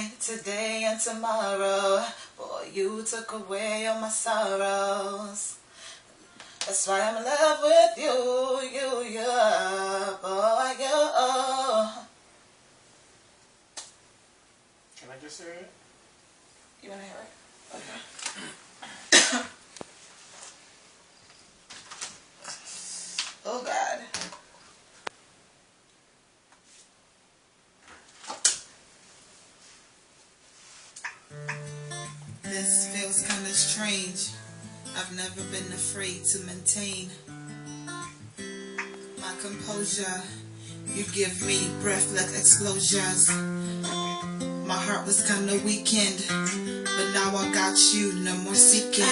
tonight, today and tomorrow. Boy, you took away all my sorrows. That's why I'm in love with you, boy, you. Can I just hear it? You wanna hear it? Okay. Oh God. This feels kinda strange. I've never been afraid to maintain my composure. You give me breathless explosions. My heart was kinda weakened, but now I got you, no more seeking.